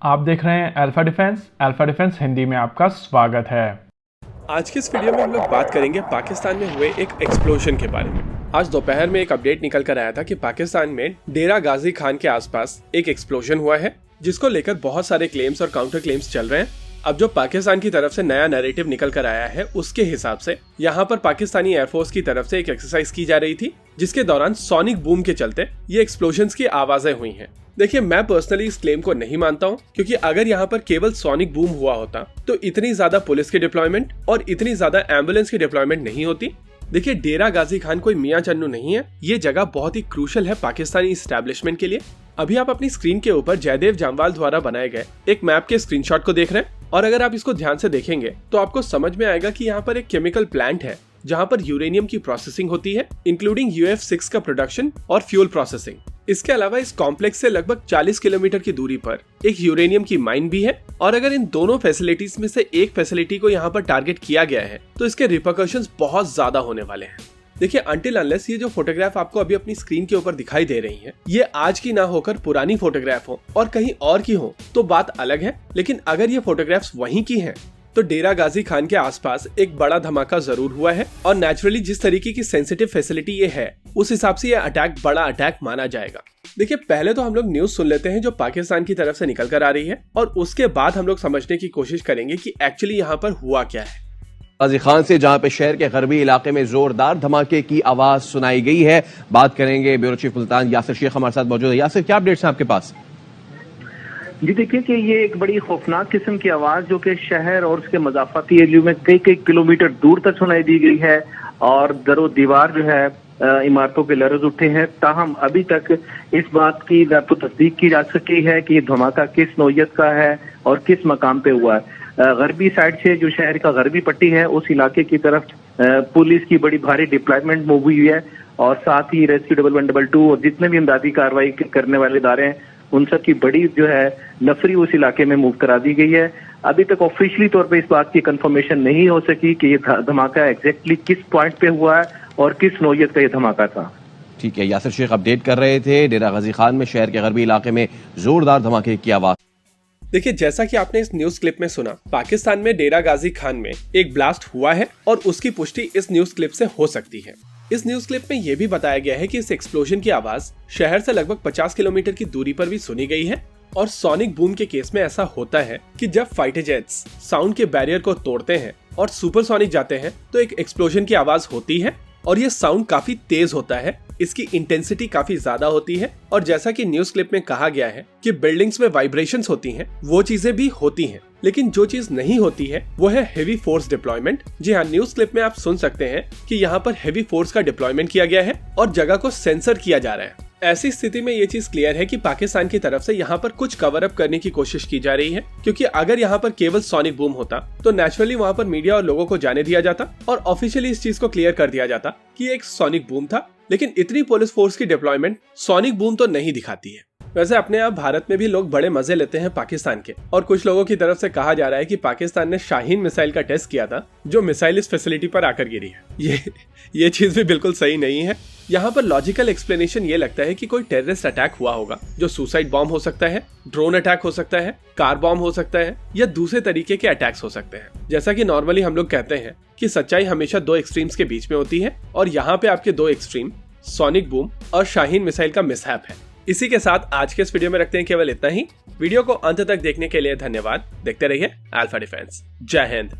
आप देख रहे हैं अल्फा डिफेंस हिंदी में आपका स्वागत है। आज की इस वीडियो में हम लोग बात करेंगे पाकिस्तान में हुए एक एक्सप्लोजन के बारे में। आज दोपहर में एक अपडेट निकल कर आया था कि पाकिस्तान में डेरा गाजी खान के आसपास एक एक्सप्लोजन हुआ है, जिसको लेकर बहुत सारे क्लेम्स और काउंटर क्लेम्स चल रहे हैं। अब जो पाकिस्तान की तरफ से नया नैरेटिव निकल कर आया है, उसके हिसाब से यहाँ पर पाकिस्तानी एयरफोर्स की तरफ से एक एक्सरसाइज की जा रही थी, जिसके दौरान सोनिक बूम के चलते ये एक्सप्लोजन्स की आवाजें हुई हैं। देखिए, मैं पर्सनली इस क्लेम को नहीं मानता हूँ, क्योंकि अगर यहाँ पर केवल सोनिक बूम हुआ होता तो इतनी ज्यादा पुलिस की डिप्लॉयमेंट और इतनी ज्यादा एम्बुलेंस की डिप्लॉयमेंट नहीं होती। देखिए, डेरा गाजी खान कोई मियां चन्नू नहीं है, ये जगह बहुत ही क्रूशल है पाकिस्तानी इस्टेब्लिशमेंट के लिए। अभी आप अपनी स्क्रीन के ऊपर जयदेव जामवाल द्वारा बनाए गए एक मैप के स्क्रीनशॉट को देख रहे हैं, और अगर आप इसको ध्यान से देखेंगे तो आपको समझ में आएगा कि यहाँ पर एक केमिकल प्लांट है जहाँ पर यूरेनियम की प्रोसेसिंग होती है, इंक्लूडिंग UF6 का प्रोडक्शन और फ्यूल प्रोसेसिंग। इसके अलावा इस कॉम्प्लेक्स से लगभग 40 किलोमीटर की दूरी पर एक यूरेनियम की माइन भी है, और अगर इन दोनों फैसिलिटीज में से एक फैसिलिटी को यहाँ पर टारगेट किया गया है तो इसके रिपरकशंस बहुत ज्यादा होने वाले हैं। देखिए, अनटिल अनलेस ये जो फोटोग्राफ आपको अभी अपनी स्क्रीन के ऊपर दिखाई दे रही है, ये आज की ना होकर पुरानी फोटोग्राफ हो और कहीं और की हो तो बात अलग है, लेकिन अगर ये फोटोग्राफ्स वहीं की हैं तो डेरा गाजी खान के आसपास एक बड़ा धमाका जरूर हुआ है, और नेचुरली जिस तरीके की सेंसिटिव फैसिलिटी ये है, उस हिसाब से ये अटैक बड़ा अटैक माना जाएगा। देखिए, पहले तो हम लोग न्यूज सुन लेते हैं जो पाकिस्तान की तरफ से निकल कर आ रही है, और उसके बाद हम लोग समझने की कोशिश करेंगे कि एक्चुअली यहाँ पर हुआ क्या है। गाजी खान से, जहां पे शहर के गरबी इलाके में जोरदार धमाके की आवाज सुनाई गई है। बात करेंगे ब्यूरो चीफ मुल्तान यासिर शेख हमारे साथ मौजूद है। यासिर, क्या अपडेट्स हैं आपके पास? जी देखिए कि ये एक बड़ी खौफनाक किस्म की आवाज जो कि शहर और उसके मजाफती एरियो में कई कई किलोमीटर दूर तक सुनाई दी गई है, और दरो दीवार जो है इमारतों के लर्ज उठे हैं। ताहम अभी तक इस बात की न तो तस्दीक की जा सकी है कि ये धमाका किस नौयत का है और किस मकाम पे हुआ है। गरबी साइड से जो शहर का गरबी पट्टी है, उस इलाके की तरफ पुलिस की बड़ी भारी डिप्लॉयमेंट मूव हुई है, और साथ ही रेस्क्यू 112 और जितने भी इमदादी कार्रवाई करने वाले इदारे हैं, उन सब की बड़ी जो है नफरी उस इलाके में मूव करा दी गई है। अभी तक ऑफिशियली तौर पे इस बात की कंफर्मेशन नहीं हो सकी कि ये धमाका एग्जैक्टली किस पॉइंट पे हुआ है और किस नौयत का ये धमाका था। ठीक है, यासिर शेख अपडेट कर रहे थे। डेरा गाजी खान में शहर के गरबी इलाके में जोरदार धमाके की आवाज। देखिए, जैसा कि आपने इस न्यूज क्लिप में सुना, पाकिस्तान में डेरा गाजी खान में एक ब्लास्ट हुआ है, और उसकी पुष्टि इस न्यूज क्लिप से हो सकती है। इस न्यूज क्लिप में यह भी बताया गया है कि इस एक्सप्लोजन की आवाज शहर से लगभग 50 किलोमीटर की दूरी पर भी सुनी गई है, और सोनिक बूम के केस में ऐसा होता है कि जब फाइटर जेट्स साउंड के बैरियर को तोड़ते हैं और सुपरसोनिक जाते हैं तो एक एक्सप्लोजन की आवाज होती है, और ये साउंड काफी तेज होता है, इसकी इंटेंसिटी काफी ज्यादा होती है, और जैसा कि न्यूज क्लिप में कहा गया है कि बिल्डिंग्स में वाइब्रेशंस होती हैं, वो चीजें भी होती हैं, लेकिन जो चीज नहीं होती है वो है हेवी फोर्स डिप्लॉयमेंट। जी हाँ, न्यूज क्लिप में आप सुन सकते हैं कि यहाँ पर हेवी फोर्स का डिप्लॉयमेंट किया गया है और जगह को सेंसर किया जा रहा है। ऐसी स्थिति में ये चीज क्लियर है कि पाकिस्तान की तरफ से यहाँ पर कुछ कवर अप करने की कोशिश की जा रही है, क्योंकि अगर यहाँ पर केवल सोनिक बूम होता तो नेचुरली वहाँ पर मीडिया और लोगों को जाने दिया जाता और ऑफिशियली इस चीज को क्लियर कर दिया जाता कि एक सोनिक बूम था। लेकिन इतनी पुलिस फोर्स की डिप्लॉयमेंट सोनिक बूम तो नहीं दिखाती है। वैसे अपने आप भारत में भी लोग बड़े मजे लेते हैं पाकिस्तान के, और कुछ लोगों की तरफ से कहा जा रहा है कि पाकिस्तान ने शाहीन मिसाइल का टेस्ट किया था, जो मिसाइल इस फैसिलिटी पर आकर गिरी है। ये चीज भी बिल्कुल सही नहीं है। यहाँ पर लॉजिकल एक्सप्लेनेशन ये लगता है कि कोई टेररिस्ट अटैक हुआ होगा, जो सुसाइड बॉम्ब हो सकता है, ड्रोन अटैक हो सकता है, कार बॉम्ब हो सकता है, या दूसरे तरीके के अटैक्स हो सकते हैं। जैसा कि नॉर्मली हम लोग कहते हैं कि सच्चाई हमेशा दो एक्सट्रीम्स के बीच में होती है, और यहाँ पे आपके दो एक्सट्रीम सोनिक बूम और शाहीन मिसाइल का मिसहैप है। इसी के साथ आज के इस वीडियो में रखते हैं केवल इतना ही। वीडियो को अंत तक देखने के लिए धन्यवाद। देखते रहिए अल्फा डिफेंस। जय हिंद।